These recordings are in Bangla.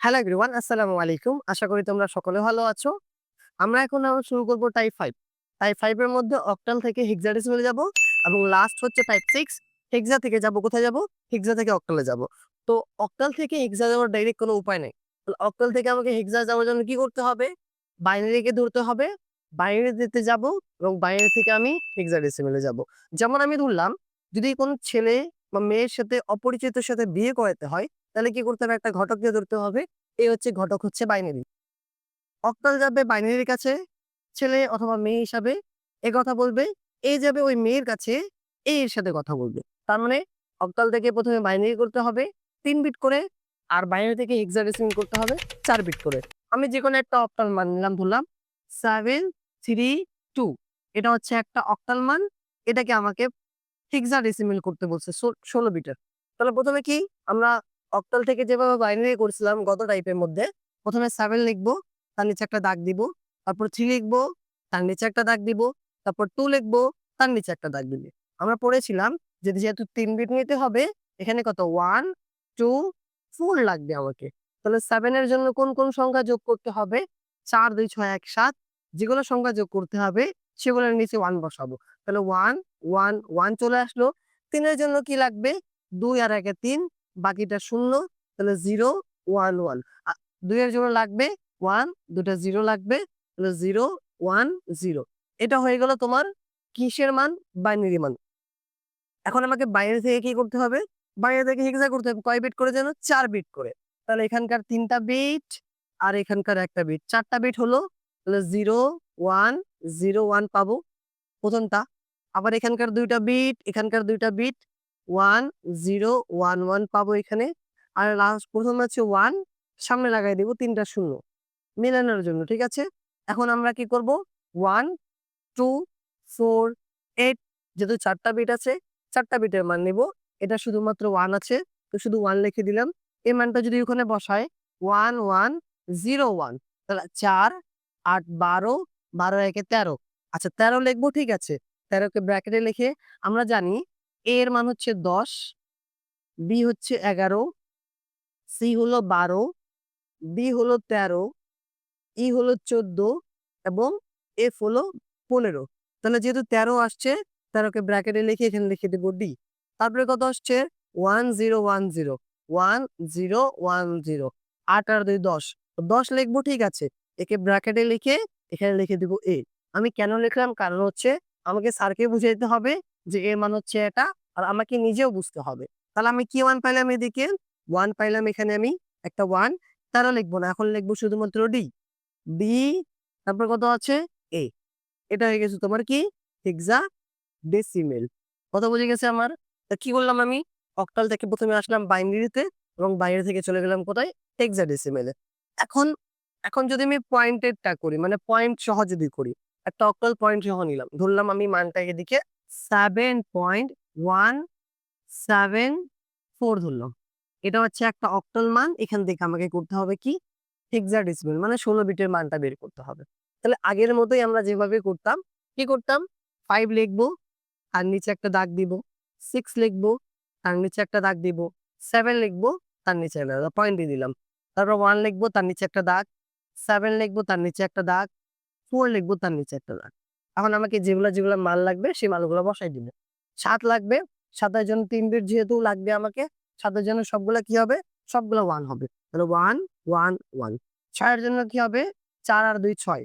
হ্যালো এভরিওয়ান, আসসালামু আলাইকুম। আশা করি তোমরা সকলে ভালো আছো। আমরা এখন শুরু করব টাইপ 5। টাইপ 5 এর মধ্যে অক্টাল থেকে হেক্সাডেসিমালে যাব এবং লাস্ট হচ্ছে টাইপ 6। হেক্সা থেকে যাব কোথায় যাব? হেক্সা থেকে অক্টালে যাব। তো অক্টাল থেকে হেক্সা যাওয়ার ডাইরেক্ট কোনো উপায় নাই। তাহলে অক্টাল থেকে আমাকে হেক্সা যাওয়ার জন্য কি করতে হবে? বাইনারিকে ধরতে হবে। বাইনারি দিতে যাব এবং বাইনারি থেকে আমি হেক্সাডেসিমালে যাব। যেমন আমি ধরলাম, যদি কোনো ছেলে বা মেয়ের সাথে অপরিচিতের সাথে বিয়ে করাতে হয়, তাহলে কি করতে হবে? একটা ঘটক দিয়ে ধরতে হবে। এই হচ্ছে ঘটক হচ্ছে বাইনারি। অক্টাল যাবে বাইনারির কাছে, ছেলে অথবা মেয়ে হিসাবে কথা বলবে। এ যাবে ওই মেয়ের কাছে, এর সাথে কথা বলবে। তার মানে অক্টাল থেকে ১ম এ বাইনারি করতে হবে ৩ বিট করে, আর বাইনারি থেকে হেক্সাডেসিমাল করতে হবে ৪ বিট করে। আমি যেকোনো একটা অক্টাল মান নিলাম, ধরলাম 7 3 2। এটা হচ্ছে একটা অক্টাল মান। এটাকে আমাকে হেক্সাডেসিমাল করতে বলছে ১৬ বিটের। তাহলে ১ম এ কি আমরা অক্টাল থেকে যেভাবে বাইনারি করছিলাম গত টাইপের মধ্যে, ১ম এ 7 লিখবো, তার নিচে একটা দাগ দিব। তারপর 3 লিখবো, তার নিচে একটা দাগ দিব। তারপর 2 লিখবো, তার নিচে একটা দাগ দিব। আমরা পড়েছিলাম যে যেহেতু ৩ বিট নিতে হবে, এখানে কত 1 2 4 লাগবে আমাকে। তাহলে 7 এর জন্য কোন, কোন সংখ্যা যোগ করতে হবে? ৪ ২ ৬ ১ ৭। যেগুলো সংখ্যা যোগ করতে হবে সেগুলোর নিচে 1 বসাবো। তাহলে 1 1 1 চলে আসলো। ৩ এর জন্য কি লাগবে? ২ আর ১ এ ৩, বাকিটা ০। তাহলে 0 1 1। ২ এর জন্য লাগবে 1, ২ টা 0 লাগবে। তাহলে 0 1 0। এটা হয়ে গেল তোমার কিসের মান? বাইনারি মান। এখন আমাকে বাইরে থেকে কি করতে হবে? বাইরে থেকে হেক্সা করতে হবে। কয় বিট করে যেন? ৪ বিট করে। তাহলে এখানকার ৩ টা বিট আর এখানকার ১ টা বিট। ৪ টা বিট হলো। তাহলে 0 1 0 1 পাবো ১ম টা। আবার এখানকার ২ টা বিট, এখানকার ২ টা বিট 1 0 1 1 পাবো এখানে। আর লাস্ট ১ম হচ্ছে 1, সামনে লাগাই দিব ৩ টা ০ মেলানোর জন্য। ঠিক আছে? এখন আমরা কি করব? 1 2 4 8, যেহেতু ৪ টা বিট আছে, ৪ টা বিটের মান নিব। এটা শুধুমাত্র 1 আছে, তো শুধু 1 লিখে দিলাম। এই মানটা যদি ওখানে বসাই 1 1 0 1, তাহলে ৪ ৮ ১২, ১২ ১ এ ১৩। আচ্ছা ১৩ লিখবো, ঠিক আছে। ১৩ কে ব্র্যাকেটে লিখে আমরা জানি A এর মান হচ্ছে ১০, B হচ্ছে ১১, C হলো ১২, D হলো ১৩, ই হলো ১৪ এবং এফ হলো ১৫। তাহলে যেহেতু ১৩ আসছে, ১৩ কে ব্র্যাকেটে লিখে এখানে লিখে দেব ডি। তারপরে কত আসছে? ১০১০ ১০১০ ৮ আর ২ ১০। ১০ লিখবো, ঠিক আছে। একে ব্র্যাকেটে লিখে এখানে লিখে দিব এ। আমি কেন লিখলাম? কারণ হচ্ছে আমাকে স্যারকে বুঝাইতে হবে যে এর মান হচ্ছে এটা, আর আমাকে নিজেও বুঝতে হবে। তাহলে আমি কি 1 পাইলাম এদিকে? 1 পাইলাম এখানে আমি একটা 1। ১৩ লিখবো না, এখন লিখবো শুধুমাত্র ডি। বি, তারপর কত আছে? এ। এটা হয়ে গেছে তোমার কি? হেক্সাডেসিমেল। কথা বুঝে গেছে আমার? তা কি করলাম আমি? অক্টাল থেকে ১ম এ আসলাম বাইনারিতে এবং বাইনারি থেকে চলে গেলাম কোথায়? হেক্সাডেসিমেলে। এখন এখন যদি আমি পয়েন্টেডটা করি, মানে পয়েন্ট সহ যদি করি, একটা অক্টাল পয়েন্ট সহ নিলাম। ধরলাম আমি মানটা এদিকে 7.174 ধরলাম। এটা হচ্ছে একটা অক্টাল মান। এখান থেকে আমাকে করতে হবে কি? হেক্সাডেসিমাল মানে ১৬ বিটের মানটা বের করতে হবে। তাহলে আগের মতোই আমরা যেভাবে করতাম, কি করতাম? ৫ লিখবো, তার নিচে একটা দাগ দিব। ৬ লিখবো, তার নিচে একটা দাগ দিব। ৭ লিখবো, তার নিচে একটা পয়েন্ট দিয়ে দিলাম। তারপর ১ লিখবো, তার নিচে একটা দাগ। ৭ লিখবো, তার নিচে একটা দাগ। ৪ লিখবো, তার নিচে একটা দাগ। এখন আমাকে যেগুলা মান লাগবে সেই মানগুলো বসাই দিব। ৭ লাগবে, ৭ এর জন্য ৩ বিট যেহেতু লাগবে আমাকে, ৭ এর জন্য সবগুলা কি হবে? সবগুলা ১ হবে। তাহলে ১ ১ ১। ৬ এর জন্য কি হবে? ৪ আর ২ ৬,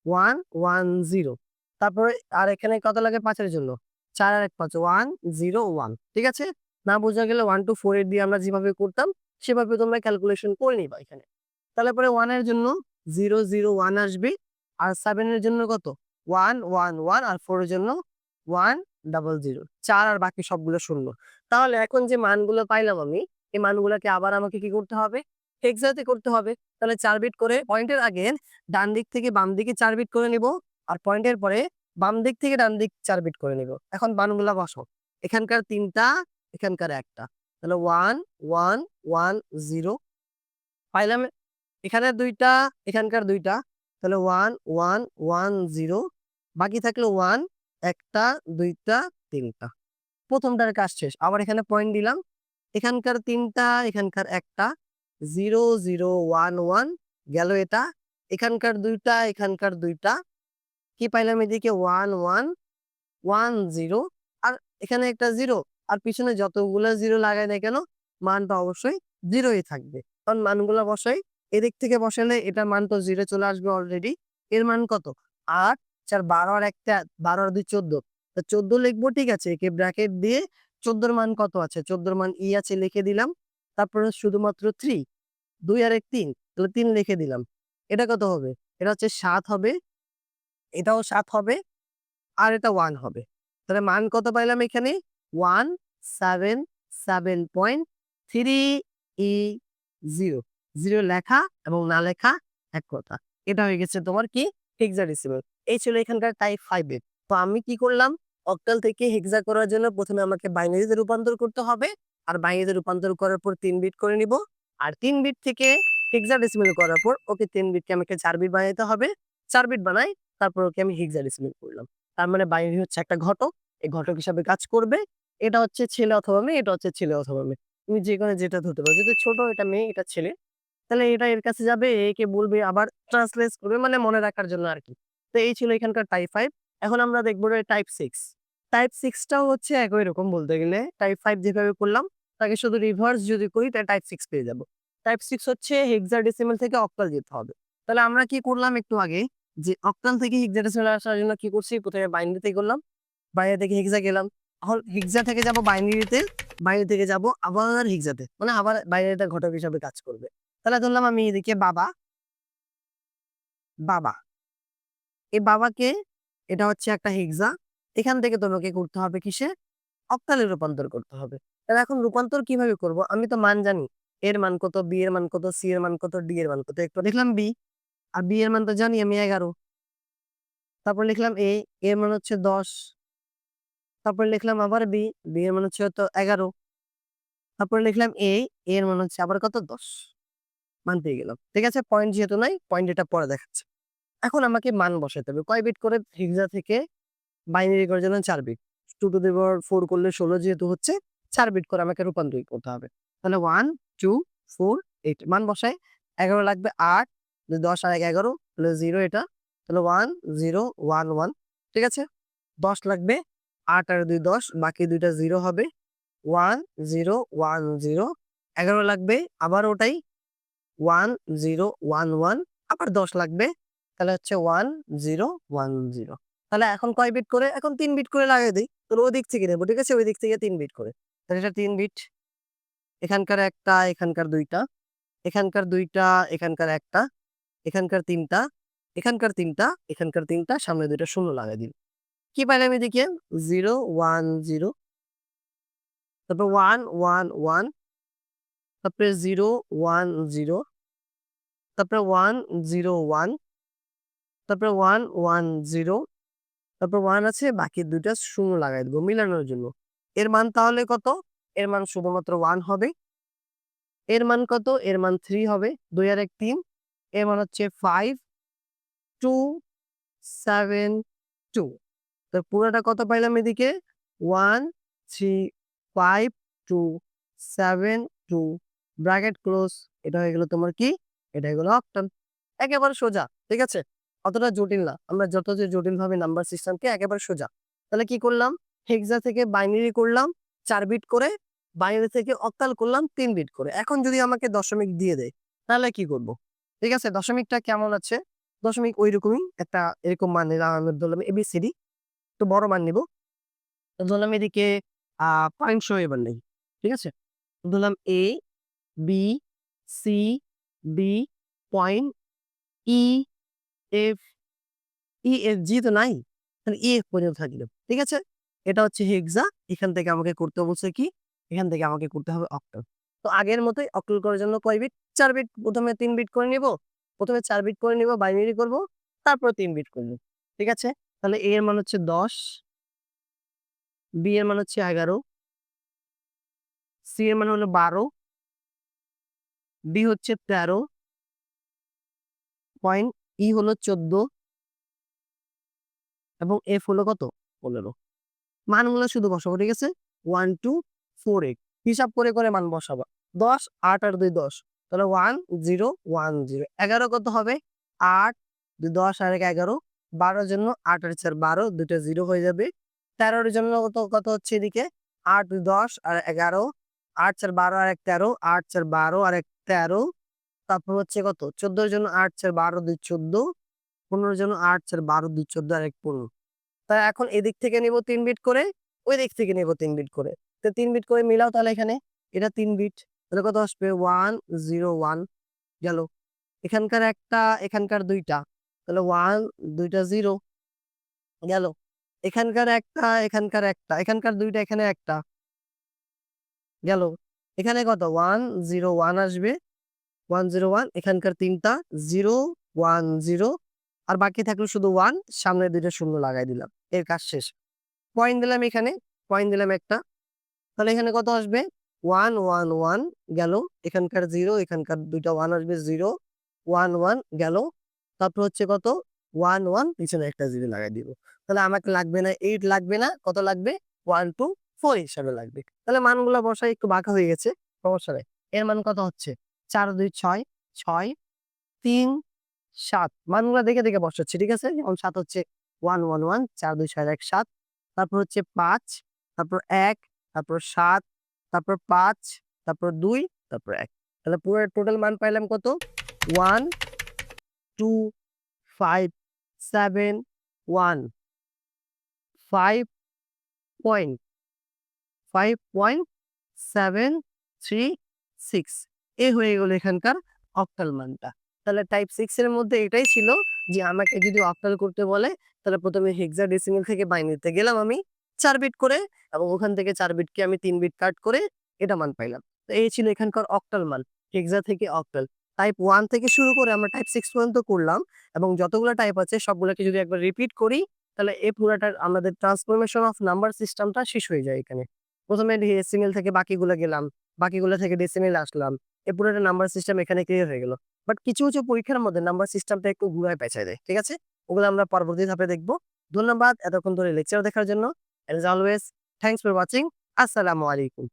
১ ১ 0। তারপরে আর এখানে কত লাগে ৫ এর জন্য? ৪ আর ১ ৫, ১ 0 1। ঠিক আছে? না বোঝা গেলে 1 to 4 এর দিয়ে আমরা যেভাবে করতাম সেভাবে তোমরা ক্যালকুলেশন করে নিবা এখানে। তাহলে পরে 1 এর জন্য 0 0 1 আসবে। আর 7 এর জন্য কত? 1 1 1, আর 4 এর জন্য 1 0 0। ৪ আর বাকি সবগুলো ০। তাহলে এখন যে মানগুলো পাইলাম আমি, এই মানগুলাকে আবার আমাকে কি করতে হবে? হেক্সাতে করতে হবে। তাহলে ৪ বিট করে পয়েন্টের আগে ডান দিক থেকে বাম দিকে ৪ বিট করে নিব। আর পয়েন্টের পরে বাম দিক থেকে ডান দিক ৪ বিট করে নিব। এখন মানগুলা বসাও। এখানকার ৩ টা, এখানকার ১ টা। তাহলে 1 1 1 0 পাইলাম। এখানে ২ টা, এখানকার ২ টা। তাহলে 1 1 1 0। বাকি থাকলো 1, ১ টা, ২ টা, ৩ টা। ১ম টার কাজ শেষ। আবার এখানে পয়েন্ট দিলাম। এখানকার ৩ টা, এখানকার ১ টা। 0 0 1 1 গেল এটা, এখানকার 2টা এখানকার 2টা, কি পাইলাম এদিকে 1 1 1 0 আর এখানে একটা 0 আর পিছনে যতগুলা 0 লাগাই না কেন মানটা অবশ্যই 0ই থাকবে। কারণ মানগুলা বসাই, এদিক থেকে বসালে এটার মান তো 0 চলে আসবে অলরেডি। এর মান কত? 8 4 12 আর একটা 12 আর 2 14, তো 14 লিখবো, ঠিক আছে, একে ব্র্যাকেট দিয়ে 14 এর মান কত আছে, 14 এর মান আছে লিখে দিলাম। তারপরে শুধুমাত্র 3, 2 আর 1 3, তাহলে 3 লিখে দিলাম। এটা কত হবে? এটা হচ্ছে 7 হবে, এটাও 7 হবে আর এটা 1 হবে। তাহলে মান কত পাইলাম এখানে? 177.30, 0 লেখা এবং না লেখা এক কথা। এটা হয়ে গেছে তোমার কি? হেক্সাডেসিমাল। এই ছিল এখানকার টাইপ 5 এর। তো আমি কি করলাম? অক্টাল থেকে হেক্সা করার জন্য প্রথমে আমাকে বাইনারিতে রূপান্তর করতে হবে। আর বাইনারিতে রূপান্তর করার পর 3 বিট করে নিব। আর 3 বিট থেকে হেক্সাডেসিমাল করার পর ওকে 3 বিটকে আমাকে 4 বিট বানাইতে হবে। 4 বিট বানাই, তারপর ওকে আমি হেক্সাডেসিমাল করলাম। তার মানে বাইনারি হচ্ছে একটা ঘটক, এই ঘটক হিসাবে কাজ করবে। এটা হচ্ছে ছেলে অথবা মেয়ে, এটা হচ্ছে ছেলে অথবা মেয়ে। তুমি যেকোনো যেটা ধরতে পারো। যেহেতু ছোট এটা মেয়ে, এটা ছেলে। তাহলে এটা এর কাছে যাবে, একে বলবে, আবার ট্রান্সলেট করবে মানে মনে রাখার জন্য আরকি। তো এই ছিল এখানকার টাইপ 5। এখন আমরা দেখব টাইপ 6। টাইপ 6 টাও হচ্ছে একই রকম বলতে গেলে। টাইপ 5 যেভাবে করলাম তাকে শুধু রিভার্স যদি করি তাহলে টাইপ 6 পেয়ে যাব। টাইপ 6 হচ্ছে হেক্সাডেসিমাল থেকে অক্টাল যেতে হবে। তাহলে আমরা কি করলাম একটু আগে, যে অক্টাল থেকে হেক্সাডেসিমাল আসার জন্য কি করছি? প্রথমে বাইনারিতে করলাম, বাইরে থেকে হেক্সা গেলাম। এখন হেক্সা থেকে যাব বাইনারিতে, বাইরে থেকে যাব আবার হেক্সাতে। মানে আবার বাইনারিটা ঘটক হিসাবে কাজ করবে। তাহলে ধরলাম আমি এদিকে বাবা, বাবা। এই বাবাকে, এটা হচ্ছে একটা হেক্সা। এখান থেকে তোমাকে করতে হবে কিসে? অক্টালে রূপান্তর করতে হবে। তাহলে এখন রূপান্তর কিভাবে করব? আমি তো মান জানি। এর মান কত, বি এর মান কত, সি এর মান কত, ডি এর মান কত। একটু লিখলাম বি, আর বি এর মান তো জানি আমি 11। তারপর লিখলাম এর মান হচ্ছে 10। তারপর লিখলাম আবার বি, বি এর মান হচ্ছে হয়তো 11। তারপরে লিখলাম এর মান হচ্ছে আবার কত? 10। মান পেয়ে গেলাম। ঠিক আছে? পয়েন্ট যেহেতু নাই, পয়েন্ট এটা পরে দেখাচ্ছে। এখন আমাকে মান বসাতে হবে। কয় বিট করে? হেক্সা থেকে বাইনারি করার জন্য 4 বিট। 2 টু দি পাওয়ার 4 করলে 16 যেহেতু হচ্ছে, 4 বিট করে আমাকে রূপান্তরিত করতে হবে। তাহলে 1 2 4 8 মান বসাই। 11 লাগবে 8, 10 আর 11 তাহলে 0 এটা। তাহলে 1 0 1 1। ঠিক আছে? 10 লাগবে, 8 আর 2 10, বাকি 2টা 0 হবে। 1 0 1 0। 11 লাগবে, আবার ওটাই 1 0 1 1, আবার 10 লাগবে। তাহলে হচ্ছে 1 0 1 0। তাহলে এখন কয় বিট করে? এখন 3 বিট করে লাগিয়ে দেই। তাহলে ওদিক থেকে নেব। ঠিক আছে? ওই দিক থেকে 3 বিট করে। তাহলে এটা 3 বিট। এখানকার একটা, এখানকার 2টা, এখানকার 2টা, এখানকার একটা, এখানকার 3টা, এখানকার 3টা, এখানকার 3টা, সামনে 2টা শূন্য লাগাই দিন। কি পাইলাম এদিকে? 0 1 0, তারপর 1 1 1, তারপরে 0 1 0, তারপরে 1 0 1, তারপরে 1 1 0, তারপর 1 আছে, বাকি 2টা শূন্য লাগাই দেব মিলানোর জন্য। এর মান তাহলে কত? এর মান শুধুমাত্র 1 হবে। এর মান কত? এর মান 3 হবে। 2 আর 1 3। এর মান হচ্ছে 5 2 7 2। তো পুরোটা কত পাইলাম এদিকে? 1 3 5 2 7 2 ব্র্যাকেট ক্লোজ। এটা হয়ে গেল তোমার কি? এটা হয়ে গেল অক্টাল। একেবারে সোজা। ঠিক আছে? অতটা জটিল না। আমরা যত যে জটিল ভাবে নাম্বার সিস্টেমকে একেবারে সোজা। তাহলে কি করলাম? হেক্সা থেকে বাইনারি করলাম 4 বিট করে, বাইনারি থেকে অক্টাল করলাম 3 বিট করে। এখন যদি আমাকে দশমিক দিয়ে দেয়, তাহলে কি করব? ঠিক আছে? দশমিকটা কেমন আছে? দশমিক ঐরকমই একটা এরকম মান নিলাম, আমি ধরলাম এবিসিডি। একটু বড় মান নিব। তো ধরলাম এদিকে পয়েন্ট সহ এবার নেই। ঠিক আছে? ধরলাম এ, বি, সি, ডি, পয়েন্ট, ই, এফ, ই, এফ, জি তো নাই। তাহলে ই, এফ পর্যন্ত থাকলো। ঠিক আছে? এটা হচ্ছে হেক্সা। এখান থেকে আমাকে করতে বলছে কি? এখান থেকে আমাকে করতে হবে অক্টাল। তো আগের মতোই অক্টাল করার জন্য কয় বিট? 4 বিট। প্রথমে 3 বিট করে নিব। প্রথমে 4 বিট করে নিব, বাইনারি করব। তারপর 3 বিট করব। ঠিক আছে? তাহলে এ এর মান হচ্ছে 10, বি এর মান হচ্ছে 11, সি এর মান হলো 12, ডি হচ্ছে 13, পয়েন্ট, ই হলো 14 এবং এফ হলো কত? 15। মানগুলো শুধু বসাবো। ঠিক আছে? 1 2 4 8 হিসাব করে করে মান বসাবা। 10 8 আর 2 10, তাহলে 1 0 1 0। 11 কত হবে? 8 2 10 আর 1 11। 12 এর জন্য 8 আর 4 12, দুইটা 0 হয়ে যাবে। 13 এর জন্য কত হচ্ছে এদিকে? 8 2 10 আর 11, 8 4 12 আর 1 13, 8 4 12 আর 1 13। তারপর হচ্ছে কত? 14 এর জন্য 8 4 12 2 14, 15 এর জন্য 8 4 12 2 14 আর 1 15। তা এখন এদিক থেকে নিব 3 বিট করে, ওই দিক থেকে নিব 3 বিট করে। তো 3 বিট করে মিলাও তাহলে এখানে। এটা 3 বিট। তাহলে কত আসবে? 1 0 1 গেল। এখানকার একটা, এখানকার ২ টা। তাহলে 1 ২ টা 0 গেল। এখানকার একটা, এখানকার একটা, এখানকার ২ টা, এখানে ১ টা গেল। এখানে কত? 1 0 1 আসবে। 1 0 1, এখানকার ৩ টা 0 1 0 আর বাকি থাকলো শুধু 1, সামনে ২ টা শূন্য লাগাই দিলাম। এর কাজ শেষ। পয়েন্ট দিলাম এখানে, পয়েন্ট দিলাম একটা। তাহলে এখানে কত আসবে? 1 1 1 গেল। এখানকার 0, এখানকার ২ টা 1 আসবে 0 1 1 গেল। তারপর হচ্ছে কত? 1 1, পিছনে একটা 0 লাগাই দিব। তাহলে আমাকে লাগবে না 8, লাগবে না। কত লাগবে? 1 2 4 হিসাবে লাগবে। তাহলে মানগুলা বসাই, একটু বাঁকা হয়ে গেছে। সমস্যা নাই। এর মান কত হচ্ছে? 4 2 6 6 3 7। মানগুলা দেখে, দেখে বসাচ্ছি। ঠিক আছে? যেমন 7 হচ্ছে 1 1 1, 4 2 6 1 7। তারপর হচ্ছে 5, তারপর 1, তারপর 7, তারপর 5, তারপর 2, তারপর 1। তাহলে পুরো টোটাল মান পাইলাম কত? 1 2 5 7 1 5 পয়েন্ট 5.736। এ হয়ে গেল এখানকার অক্টাল মানটা। তাহলে টাইপ 6 এর মধ্যে এটাই ছিল যে আমাকে যদি অক্টাল করতে বলে তাহলে ১ম এ হেক্সাডেসিমাল থেকে বাইনারিতে গেলাম আমি ৪ বিট করে, এবং ওখান থেকে ৪ বিটকে আমি ৩ বিট কাট করে এটা মান পাইলাম। তো এই ছিল এখানকার অক্টাল মান, হেক্সা থেকে অক্টাল। টাইপ 1 থেকে শুরু করে আমরা টাইপ 6 পর্যন্ত করলাম, এবং যতগুলা টাইপ আছে সবগুলাকে যদি একবার রিপিট করি তাহলে এই পুরাটার আমাদের ট্রান্সফরমেশন অফ নাম্বার সিস্টেমটা শেষ হয়ে যায় এখানে। ১ম এ ডেসিমেল থেকে বাকিগুলা গেলাম, বাকিগুলা থেকে ডেসিমেলে আসলাম। এই পুরোটা নাম্বার সিস্টেম এখানে ক্লিয়ার হয়ে গেল। বাট কিছু, কিছু পরীক্ষার মধ্যে নাম্বার সিস্টেমটা একটু ঘুরায় পেঁচায় দেয়। ঠিক আছে? ওগুলো আমরা পরবর্তী ধাপে দেখব। ধন্যবাদ এতক্ষণ ধরে লেকচার দেখার জন্য। As always, thanks for watching. আসসালামু আলাইকুম।